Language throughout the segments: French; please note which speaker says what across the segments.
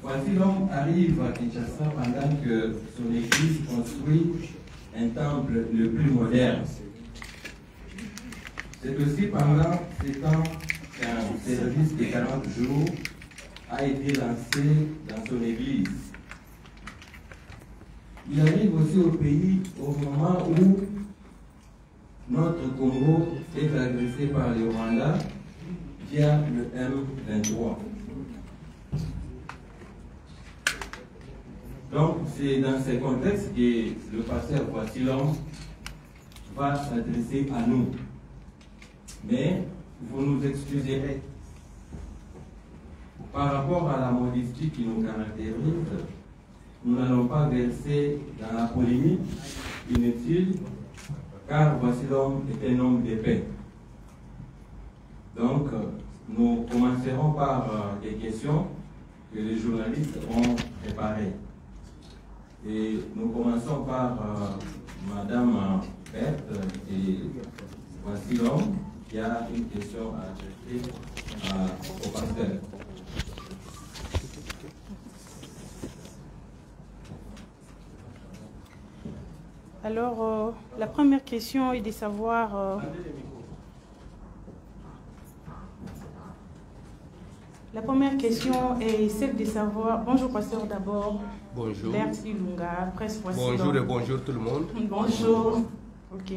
Speaker 1: Voici l'homme arrive à Kinshasa pendant que son église construit un temple le plus moderne. C'est aussi pendant ces temps qu'un service de 40 jours a été lancé dans son église. Il arrive aussi au pays au moment où notre Congo est agressé par le Rwanda via le M23. Donc, c'est dans ces contextes que le pasteur Voici l'homme va s'adresser à nous. Mais vous nous excuserez. Par rapport à la modestie qui nous caractérise, nous n'allons pas verser dans la polémique inutile, car Voici l'homme est un homme de paix. Donc, nous commencerons par des questions que les journalistes ont préparées. Et nous commençons par Madame Berthe, et Voici l'homme qui a une question à adresser au pasteur.
Speaker 2: Alors, la première question est de savoir... La première question est celle de savoir... Bonjour, pasteur, d'abord.
Speaker 3: Bonjour.
Speaker 2: Berthe Ilunga, presse Voici l'homme.
Speaker 3: Bonjour et bonjour tout le monde.
Speaker 2: Bonjour. Ok.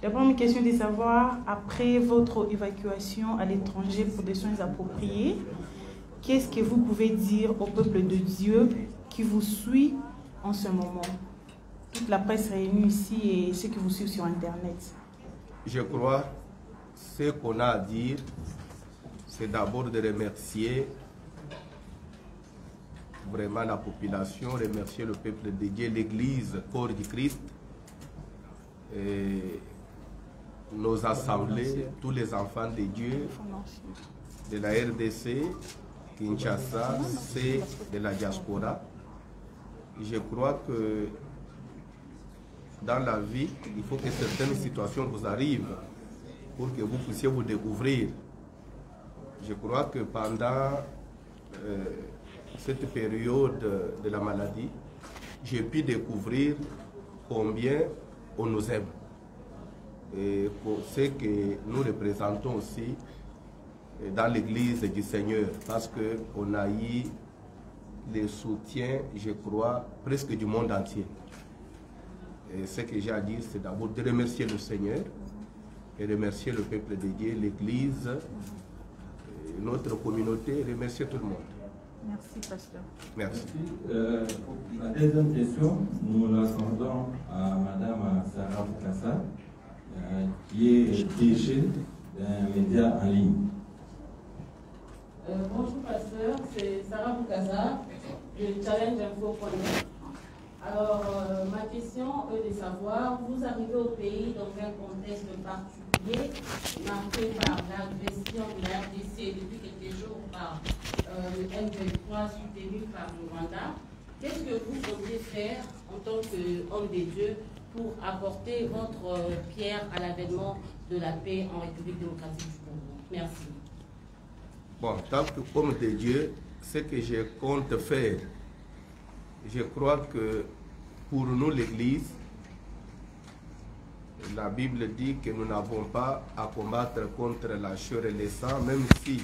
Speaker 2: La première question est de savoir, après votre évacuation à l'étranger pour des soins appropriés, qu'est-ce que vous pouvez dire au peuple de Dieu qui vous suit en ce moment? Toute la presse réunie ici et ceux qui vous suivent sur Internet.
Speaker 3: Je crois ce qu'on a à dire, c'est d'abord de remercier vraiment la population, remercier le peuple de Dieu, l'Église, corps du Christ, et nos assemblées, tous les enfants de Dieu, de la RDC, Kinshasa, c'est de la diaspora. Je crois que dans la vie, il faut que certaines situations vous arrivent pour que vous puissiez vous découvrir. Je crois que pendant cette période de la maladie, j'ai pu découvrir combien on nous aime. Et ce que nous représentons aussi dans l'Église du Seigneur, parce qu'on a eu le soutien, je crois, presque du monde entier. Et ce que j'ai à dire, c'est d'abord de remercier le Seigneur et remercier le peuple de Dieu, l'Église, notre communauté, et remercier tout le monde.
Speaker 2: Merci, pasteur.
Speaker 3: Merci.
Speaker 1: La deuxième question, nous l'accordons à Madame Sarah Boukassa, qui est DG d'un média en ligne.
Speaker 4: Bonjour pasteur, c'est Sarah Boukassa, de Challenge Info.net. Alors, ma question est de savoir, vous arrivez au pays dans un contexte particulier, marqué par l'agression de la RDC depuis quelques jours par le M23 soutenu par le Rwanda. Qu'est-ce que vous comptez faire en tant qu'homme de Dieu pour apporter votre pierre à l'avènement de la paix en République démocratique du Congo? Merci.
Speaker 3: Bon, tant qu'homme de Dieu, ce que je compte faire, je crois que pour nous, l'Église, la Bible dit que nous n'avons pas à combattre contre la chair et le sang, même si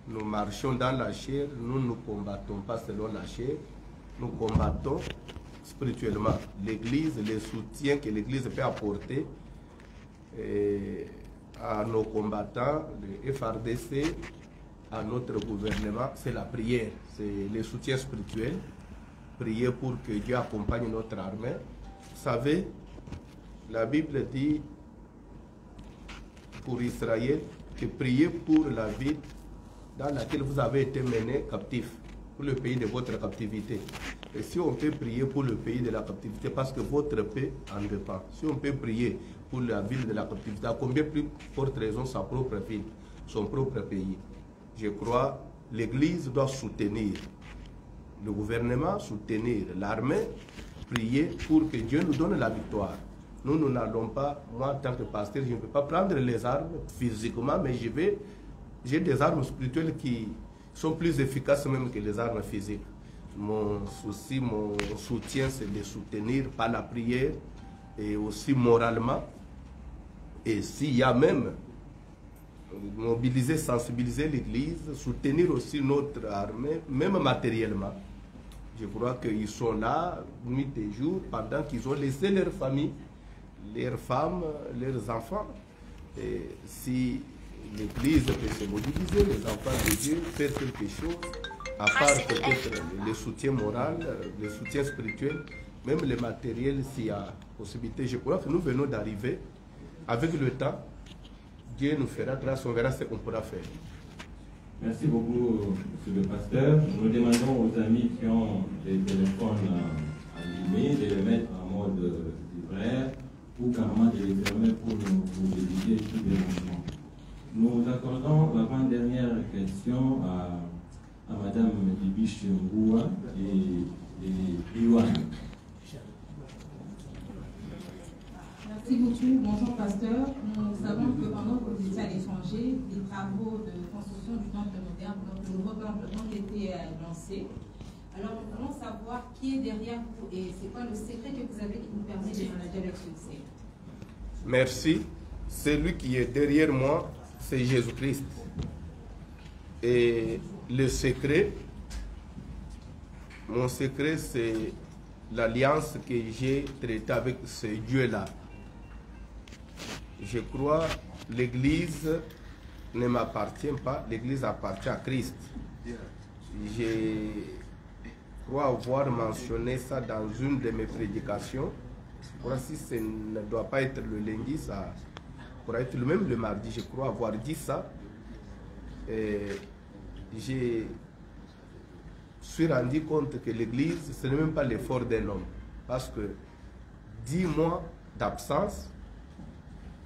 Speaker 3: nous marchons dans la chair, nous ne combattons pas selon la chair, nous combattons spirituellement. L'Église, le soutien que l'Église peut apporter à nos combattants, le FRDC, à notre gouvernement, c'est la prière, c'est le soutien spirituel. Prier pour que Dieu accompagne notre armée. Vous savez, la Bible dit pour Israël que priez pour la ville dans laquelle vous avez été mené captif, pour le pays de votre captivité. Et si on peut prier pour le pays de la captivité, parce que votre paix en dépend. Si on peut prier pour la ville de la captivité, à combien plus forte raison sa propre ville, son propre pays. Je crois que l'Église doit soutenir le gouvernement, soutenir l'armée, prier pour que Dieu nous donne la victoire. Nous n'allons pas, moi en tant que pasteur, je ne peux pas prendre les armes physiquement, mais j'ai des armes spirituelles qui sont plus efficaces même que les armes physiques. Mon souci, mon soutien, c'est de soutenir par la prière et aussi moralement. Et s'il y a même mobiliser, sensibiliser l'Église, soutenir aussi notre armée, même matériellement. Je crois qu'ils sont là, nuit et jour, pendant qu'ils ont laissé leur famille, leurs femmes, leurs enfants. Et si l'Église peut se mobiliser, les enfants de Dieu, faire quelque chose, à part peut-être le soutien moral, le soutien spirituel, même le matériel, s'il y a possibilité. Je crois que nous venons d'arriver. Avec le temps, Dieu nous fera grâce, on verra ce qu'on pourra faire.
Speaker 1: Merci beaucoup, monsieur le pasteur. Nous demandons aux amis qui ont des téléphones allumés de les mettre en mode vibraire ou carrément de les fermer pour éviter tout dérangement. Nous accordons l'avant-dernière question à Madame Bibiche Ngoua et Iwan.
Speaker 4: Merci beaucoup. Bonjour, pasteur. Nous savons que pendant que vous étiez à l'étranger, les travaux de construction du temple moderne, donc le nouveau temple, ont été lancés. Alors, nous voulons savoir qui est derrière vous et c'est quoi le secret que vous avez qui vous permet de manager avec succès.
Speaker 3: Merci. Celui qui est derrière moi, c'est Jésus-Christ. Et le secret, mon secret, c'est l'alliance que j'ai traitée avec ce Dieu-là. Je crois que l'Église ne m'appartient pas, l'Église appartient à Christ. Je crois avoir mentionné ça dans une de mes prédications. Je crois que si ce ne doit pas être le lundi, ça pourrait être même le mardi. Je crois avoir dit ça. Je suis rendu compte que l'Église, ce n'est même pas l'effort d'un homme. Parce que 10 mois d'absence,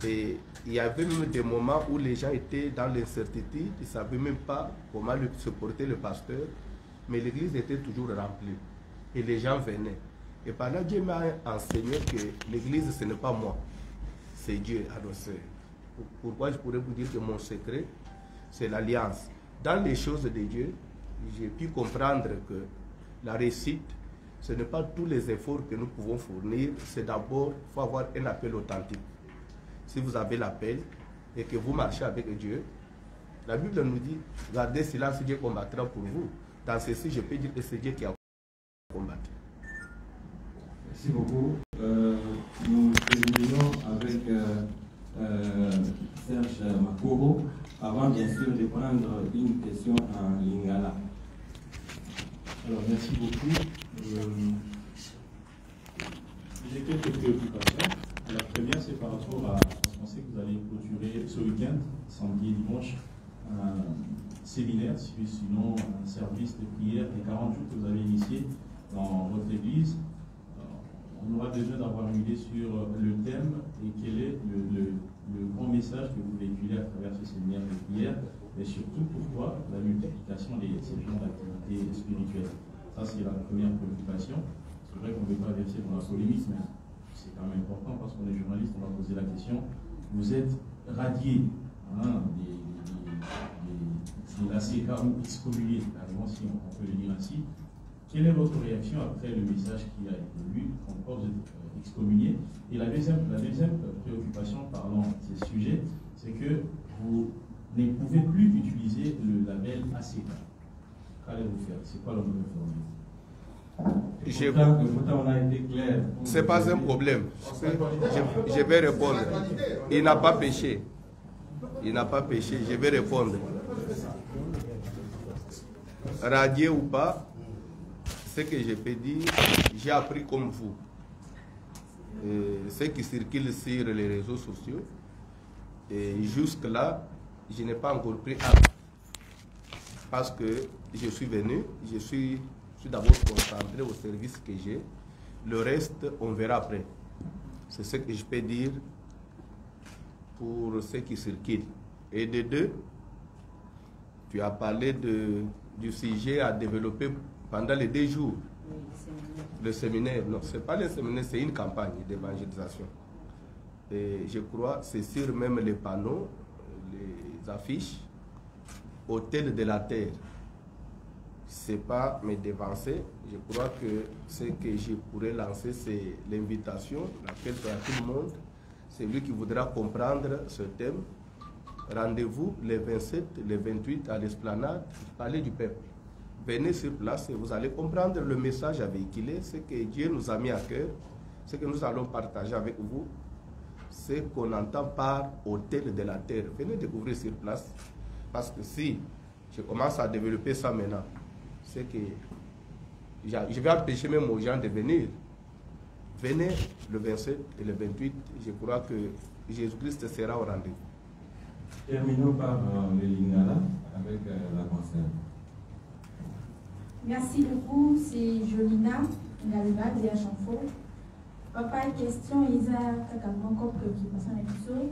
Speaker 3: et il y avait même des moments où les gens étaient dans l'incertitude, ils ne savaient même pas comment se porter le pasteur, mais l'église était toujours remplie et les gens venaient. Et par là, Dieu m'a enseigné que l'église, ce n'est pas moi, c'est Dieu. Alors, pourquoi je pourrais vous dire que mon secret, c'est l'alliance. Dans les choses de Dieu, j'ai pu comprendre que la réussite, ce n'est pas tous les efforts que nous pouvons fournir, c'est d'abord, il faut avoir un appel authentique. Si vous avez l'appel et que vous marchez avec Dieu, la Bible nous dit, gardez silence, Dieu combattra pour vous. Dans ceci, je peux dire que c'est Dieu qui a combattu.
Speaker 1: Merci beaucoup. Nous terminons avec Serge Makoro, avant bien sûr de prendre une question en lingala.
Speaker 5: Alors, merci beaucoup. J'ai quelques préoccupations. La première, c'est par rapport à ce qu'on sait que vous allez clôturer ce week-end, samedi et dimanche, un séminaire, sinon un service de prière des 40 jours que vous avez initié dans votre église. On aura besoin d'avoir une idée sur le thème et quel est le grand message que vous véhiculez à travers ce séminaire de prière, et surtout pourquoi la multiplication de ces genres d'activités spirituelles. Ça, c'est la première préoccupation. C'est vrai qu'on ne veut pas verser dans la polémique, mais c'est quand même important parce qu'on est journaliste, on va poser la question. Vous êtes radié de la CK ou excommunié, carrément, si on peut le dire ainsi. Quelle est votre réaction après le message qui a été lu, comme quoi vous êtes excommunié? Et la deuxième préoccupation, parlant de ces sujets, c'est que vous ne pouvez plus utiliser le label ACK. Qu'allez-vous faire? C'est quoi la nouvelle formule?
Speaker 3: C'est pas un problème. Je vais répondre. Il n'a pas péché. Il n'a pas péché. Je vais répondre. Radié ou pas, ce que je peux dire, j'ai appris comme vous. Ce qui circule sur les réseaux sociaux. Et jusque-là, je n'ai pas encore pris acte. Parce que je suis venu, je suis d'abord concentré au service que j'ai. Le reste, on verra après. C'est ce que je peux dire pour ce qui circule. Et de deux, tu as parlé du sujet à développer pendant les 2 jours. Le séminaire, non, ce n'est pas le séminaire, c'est une campagne d'évangélisation. Et je crois, c'est sur même les panneaux, les affiches, Hôtel de la Terre. sais pas me dévancer. Je crois que ce que je pourrais lancer, c'est l'invitation, l'appel à tout le monde. C'est lui qui voudra comprendre ce thème. Rendez-vous les 27, les 28 à l'esplanade, Palais du Peuple. Venez sur place et vous allez comprendre le message à véhiculer, ce que Dieu nous a mis à cœur, ce que nous allons partager avec vous, ce qu'on entend par hôtel de la terre. Venez découvrir sur place, parce que si je commence à développer ça maintenant, c'est que je vais empêcher même aux gens de venir. Venez le 27 et le 28, je crois que Jésus-Christ sera au rendez-vous.
Speaker 1: Terminons par le Lingala avec la concerne.
Speaker 6: Merci beaucoup, c'est Jolina Ngaleba de Chanfo. Papa, question, Isa, encore préoccupation à l'épisode.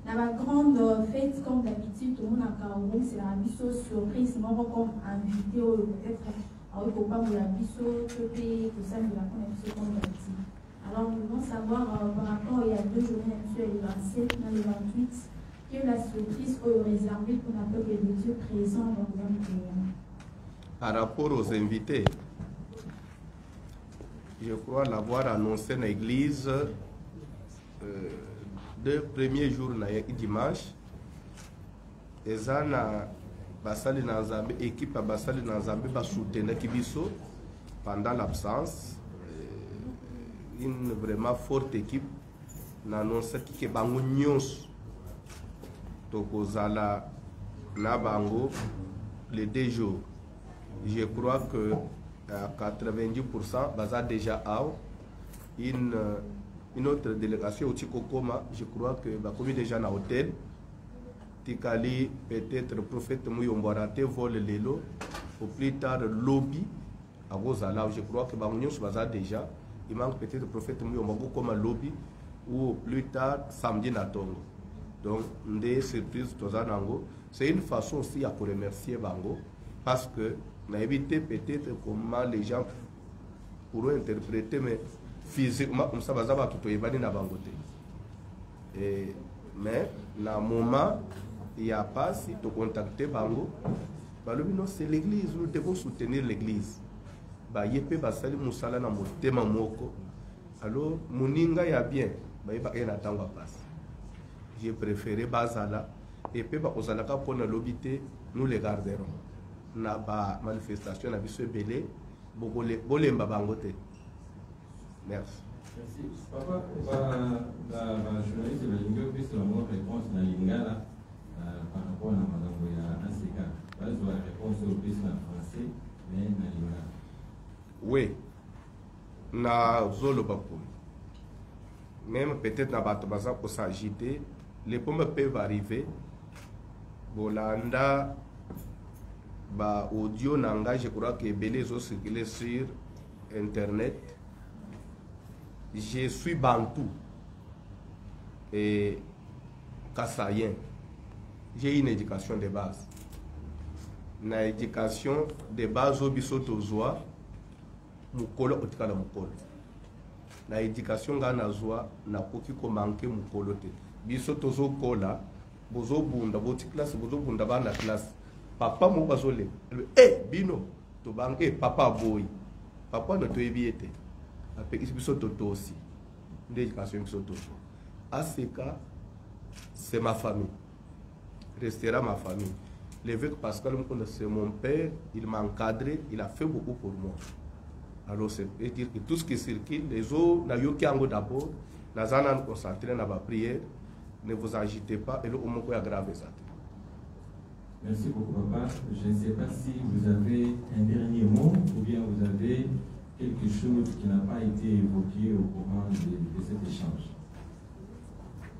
Speaker 6: Dans la grande fête, comme d'habitude, tout le monde a Cameroun, c'est la biseau surprise, moi comme invité, peut-être, on ne peut pas vous la biseau, tout ça, nous la connaissons comme d'habitude. Alors, nous voulons savoir, par rapport, il y a 2 journées, le 27, le 28, quelle est la surprise réservée pour la peuple de Dieu présent dans le monde.
Speaker 3: Par rapport aux invités, je crois l'avoir annoncé dans l'église 2 premiers jours, dimanche. Et ça, l'équipe a basali Nazambe va soutenir Kibiso pendant l'absence. Une vraiment forte équipe. N'a annoncé que Bango Nyos Tokozala Nabango les 2 jours. Je crois que à 90%, Baza déjà a une autre délégation au Tikokoma. Je crois que comme déjà dans l'hôtel, Tikali peut-être le prophète Mouyomborate vole l'élo, au plus tard lobby à Rosala. Je crois que Baza déjà, il manque peut-être le prophète Mouyomborate comme lobby ou plus tard samedi na Tongo. Donc, des surprises, c'est une façon aussi à remercier Bango parce que on a évité peut-être comment les gens pourront interpréter, mais physiquement, comme ça, va tout évaluer dans Bangote. Mais, dans le moment, il n'y a pas, si tu contactes Bango, c'est l'église, nous devons soutenir l'église. Yepe basali musala na motema moko. Alors, Muninga ya bien, il attend passe. J'ai préféré Bazala, et puis Ozalaka pour la lobité, nous les garderons. Na ba manifestation na biso belé bolemba bangote. Merci.
Speaker 1: Merci. Papa, la journaliste de Lingo puisse avoir réponse dans Lingala par rapport à Madame Boya Asika. Pas la réponse au plus en français, mais dans Lingala.
Speaker 3: Oui. Na zolo bakou. Même peut-être na batabaza pour s'agiter, les pommes peuvent arriver. Bolanda audio nanga, je crois que les autres circulent sur internet. Je suis bantou et kassayen. J'ai une éducation de base. Une éducation de base au bisotozoa, mukolo otikala mukolo. Na éducation ngana zoa na koki ko manke mukolo te. Bisotozo kola, bozo bunda boti classe, bozo bunda bana classe. Papa mou bazole. Bino to banke papa boy. Papa no to ebiete. Après biso toto aussi. L'éducation biso toto. À ce cas, c'est ma famille. Restera ma famille. L'évêque Pascal, c'est mon père, il m'a encadré, il a fait beaucoup pour moi. Alors, c'est dire que tout ce qui circule, les eaux, d'abord, nous allons concentrer dans la prière, ne vous agitez pas, et le moment où il y a grave ça.
Speaker 1: Merci beaucoup, papa. Je ne sais pas si vous avez un dernier mot ou bien vous avez quelque chose qui n'a pas été évoqué au courant de cet échange.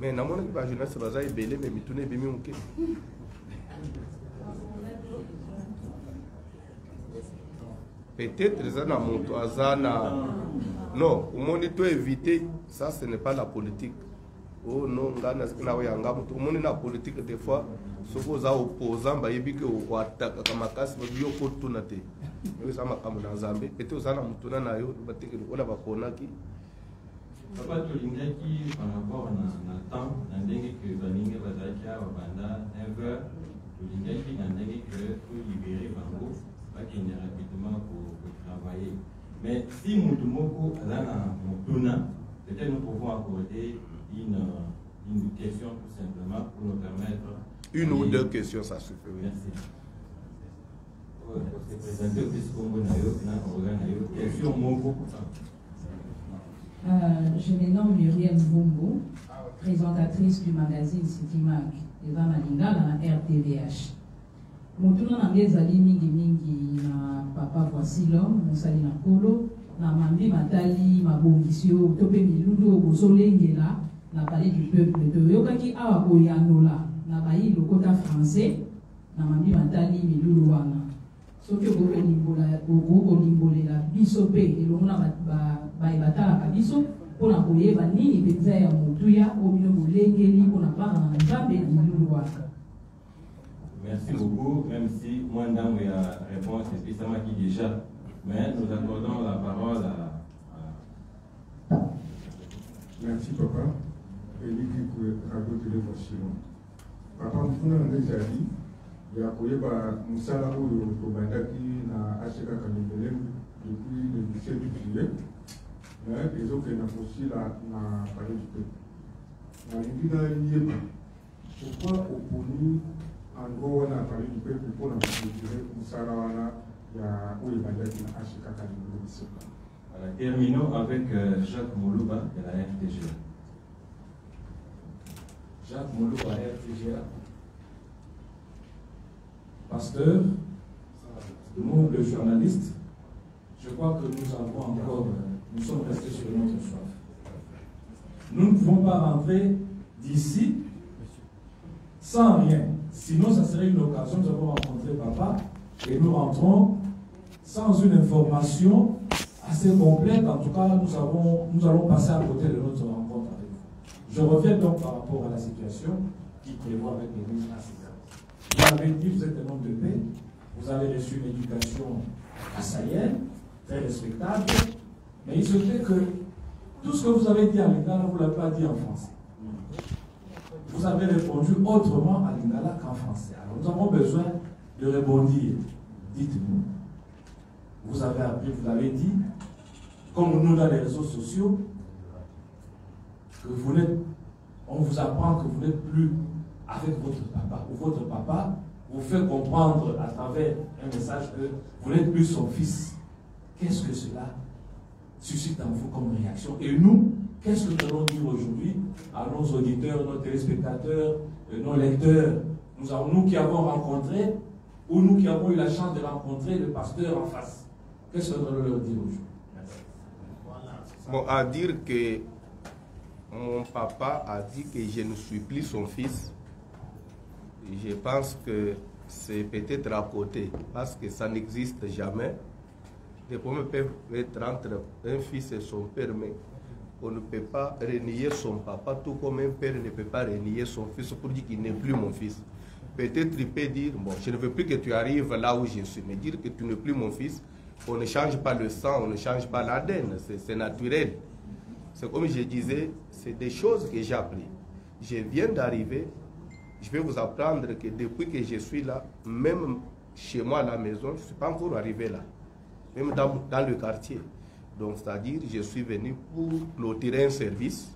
Speaker 3: Mais dans mon équipe, je ne sais pas si belé, mais je ne sais pas. Peut-être ça n'a montré non, au monde tout éviter, ça ce n'est pas la politique. Oh non, au monde la politique des fois, ce que vous opposants, bah il que vous attaquez comme casse, vous dites que tout n'a été. Mais ça m'a comme dans Zambie. Peut-être vous allez monter na yo, bah t'es que on a pas connu.
Speaker 1: Papa Tolingaki par rapport à temps, dans dengue que Baninga Bazakia Banda, Ever, Tolingaki dans dengue que pour libérer Bango, pas qu'il n'y ait rapidement. travailler. Mais si Moutoumoko a Moutuna, peut-être nous pouvons accorder une question tout simplement pour nous permettre.
Speaker 3: Une ou deux questions, ça suffit. Oui.
Speaker 1: Merci. Question Moko.
Speaker 7: Je me nomme Muriel Mbumbu, présentatrice du magazine City Mag et dans la Lingala na RTVH. Motuna na ngezali mingi na papa voici l'homme, mosali na polo, na mambi matali mabongisio, tope miludo bozolengela na palais du peuple. To yokaki awa boyanola na bayi lokota français na mambi matali miludo wana. Soki okolimbolela biso pe elongo na bayebatalaka biso mpona koyeba nini mpenza ya motuya obino bolengeli mpona bana na nzambe na milulu wana.
Speaker 1: Merci beaucoup, même si moi dans la réponse est spécialement qui déjà, mais nous accordons la parole à...
Speaker 8: Merci papa. Et lui qui raconte les voicions. Papa, nous avons déjà dit, il y a un musala au Bandaki na Asheka Kamibelem depuis le 17 juillet. Mais les autres n'ont aussi la palais du peuple. Dans l'India, pourquoi opposer en gros on a parlé du peuple pour nous musala ya au Bandaki na Asheka Kamibelem.
Speaker 1: Voilà, terminons avec Jacques Moulouba de la RTGA.
Speaker 9: Jacques Moulouba, RTGA. Pasteur, nous, les journalistes, je crois que nous avons encore, nous sommes restés sur notre soif. Nous ne pouvons pas rentrer d'ici sans rien. Sinon, ça serait une occasion, nous avons rencontré papa et nous rentrons sans une information assez complète. En tout cas, nous allons passer à côté de notre rencontre avec vous. Je reviens donc par rapport à la situation qui prévoit avec l'Église africaine. Vous avez dit, vous êtes un homme de paix, vous avez reçu une éducation assaillenne, très respectable, mais il se fait que tout ce que vous avez dit à Lingala, vous ne l'avez pas dit en français. Vous avez répondu autrement à Lingala qu'en français. Alors nous avons besoin de rebondir. Dites-nous. Vous avez appris, vous l'avez dit, comme nous dans les réseaux sociaux, que vous n'êtes, on vous apprend que vous n'êtes plus avec votre papa, ou votre papa vous fait comprendre à travers un message que vous n'êtes plus son fils. Qu'est-ce que cela suscite en vous comme réaction? Et nous, qu'est-ce que nous allons dire aujourd'hui à nos auditeurs, nos téléspectateurs, nos lecteurs, nous qui avons rencontré, ou nous qui avons eu la chance de rencontrer le pasteur en face? Qu'est-ce que nous allons leur dire aujourd'hui?
Speaker 3: Bon, à dire que mon papa a dit que je ne suis plus son fils. Je pense que c'est peut-être à côté, parce que ça n'existe jamais. Des problèmes peuvent être entre un fils et son père, mais on ne peut pas renier son papa, tout comme un père ne peut pas renier son fils pour dire qu'il n'est plus mon fils. Peut-être il peut dire, bon, je ne veux plus que tu arrives là où je suis, mais dire que tu n'es plus mon fils, on ne change pas le sang, on ne change pas l'ADN, c'est naturel. C'est comme je disais, c'est des choses que j'ai appris. Je viens d'arriver. Je vais vous apprendre que depuis que je suis là, même chez moi à la maison, je ne suis pas encore arrivé là. Même dans le quartier. Donc, c'est-à-dire, je suis venu pour clôturer un service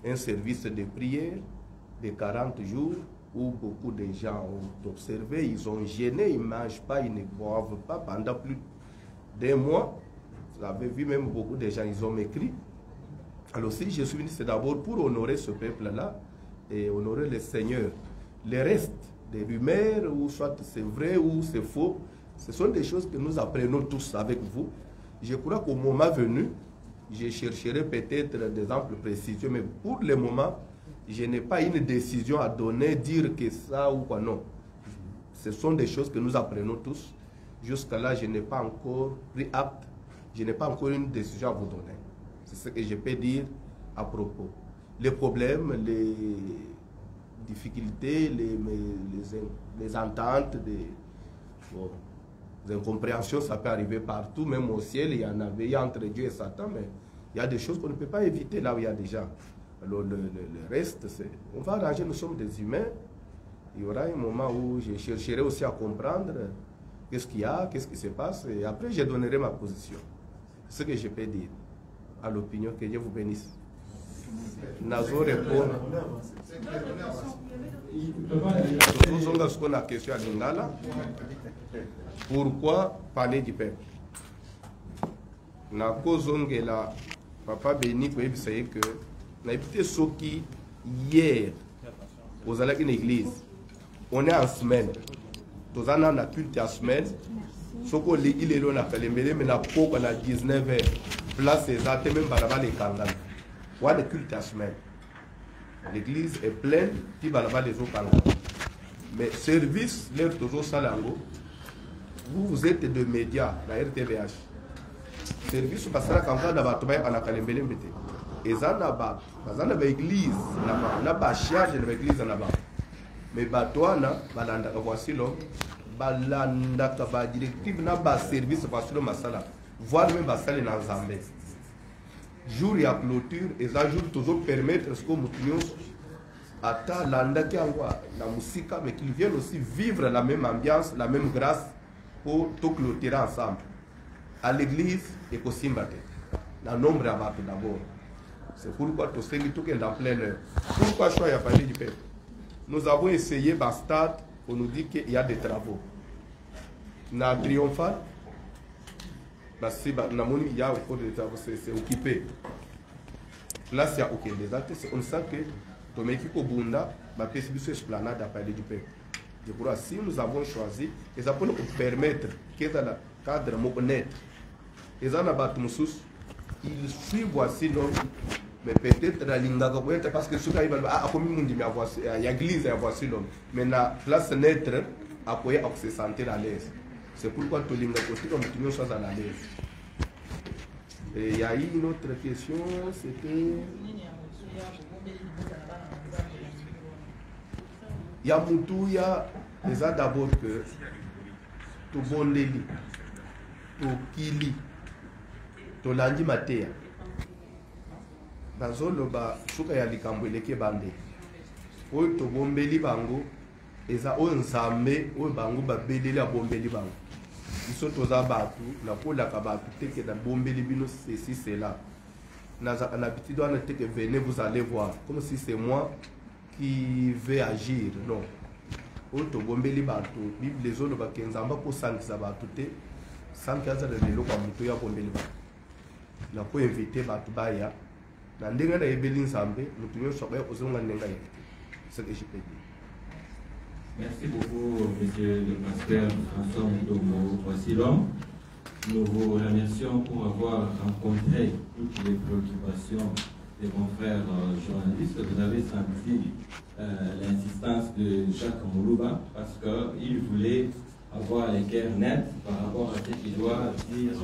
Speaker 3: de prière de 40 jours où beaucoup de gens ont observé, ils ont gêné, ils ne mangent pas, ils ne boivent pas pendant plus d'un mois. Vous avez vu même beaucoup de gens, ils ont écrit. Alors, si je suis venu, c'est d'abord pour honorer ce peuple-là, et honorer le Seigneur. Le reste des rumeurs, ou soit c'est vrai ou c'est faux, ce sont des choses que nous apprenons tous avec vous. Je crois qu'au moment venu, je chercherai peut-être des amples précisions, mais pour le moment, je n'ai pas une décision à donner, dire que ça ou quoi, non. Ce sont des choses que nous apprenons tous. Jusqu'à là, je n'ai pas encore pris acte, je n'ai pas encore une décision à vous donner. C'est ce que je peux dire à propos. Les problèmes, les difficultés, les ententes, les incompréhensions, ça peut arriver partout, même au ciel, il y en avait entre Dieu et Satan, mais il y a des choses qu'on ne peut pas éviter là où il y a des gens. Alors le reste, on va arranger, nous sommes des humains. Il y aura un moment où je chercherai aussi à comprendre qu'est-ce qu'il y a, qu'est-ce qui se passe, et après je donnerai ma position. Ce que je peux dire à l'opinion, que Dieu vous bénisse. Nazo répondre. Pourquoi parler du peuple? Na kozongela papa béni ko ebisaye que na epité soki hier aux allez une église on est en semaine tous en na culte en semaine soko il est là na kalembele mais na poko na 19h place exacte même balaba les kangana wa de culte en semaine l'église est pleine ti balaba les autres kangana mais service l'air toujours salango vous êtes de médias la RTVH service basala kangana na bato ba na kalembele mbete ezana ba bazana ba église na ba charge na ba église na ba mais batwana balanda voici l'homme balanda ka ba directive na ba service voici l'homme masala voir même basala na Nzambe jour ya clôture et ça jour toujours permettre ce que mutunyo ata landa ki angwa na musika mais qu'ils viennent aussi vivre la même ambiance la même grâce pour tout clôturer ensemble à l'église et qu'au Simbate dans nombre à battre d'abord. C'est pourquoi tout ce qui est en plein heure. Pourquoi je suis à parler du peuple? Nous avons essayé Bastard pour nous dire qu'il y a des travaux. Na triomphal, il y a encore des travaux, c'est occupé. Là, il n'y a aucun désastre. On sent que Tomeki Kobunda va percevoir cette esplanade à parler du peuple. Je crois que si nous avons choisi, et ça peut nous permettre que dans le cadre honnête, et ça n'a pas de moussous, ils suivent voici l'homme, mais peut-être la ligne parce que ce qu'il va à comme il dit, il y a l'église, il y a voici l'homme, mais la place naître, après, on se sentir à l'aise. C'est pourquoi tout le monde aussi, comme tout le monde soit à l'aise. Et il y a eu une autre question, c'était. Il y a Moutouya, déjà d'abord que tout bon délit, tout kili, tout lundi matin. Dans le bas, souka ya likambo eleke bande. Oyo to bombeli bango, eza oyo nzambe, oyo bango babeleli ya bombeli bango. Biso toza batu, na kola ka batu teke na bombeli bino ceci cela. Na l'habitude on était que venez vous allez voir, comme si c'est moi qui vais agir, non. Oyo to bombeli batu, Bible les autres ba kenzamba ko sangisa batu te, sankaza de lelo kwa muto ya bombeli batu. Na ko inviter batu baya. Merci
Speaker 1: beaucoup, monsieur le pasteur François Mutombo. Voici l'homme. Nous vous remercions pour avoir rencontré toutes les préoccupations de mon frère journaliste. Vous avez senti l'insistance de Jacques Moulouba parce qu'il voulait avoir les cœurs nets par rapport à ce qu'il doit dire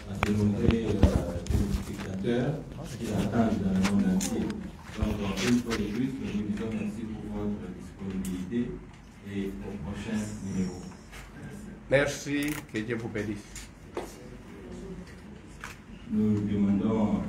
Speaker 1: à ses nombreux téléspectateurs qui attendent dans le monde entier. Donc, une fois de plus, nous vous disons merci pour votre disponibilité et au prochain numéro.
Speaker 3: Merci, que Dieu vous bénisse.
Speaker 1: Nous demandons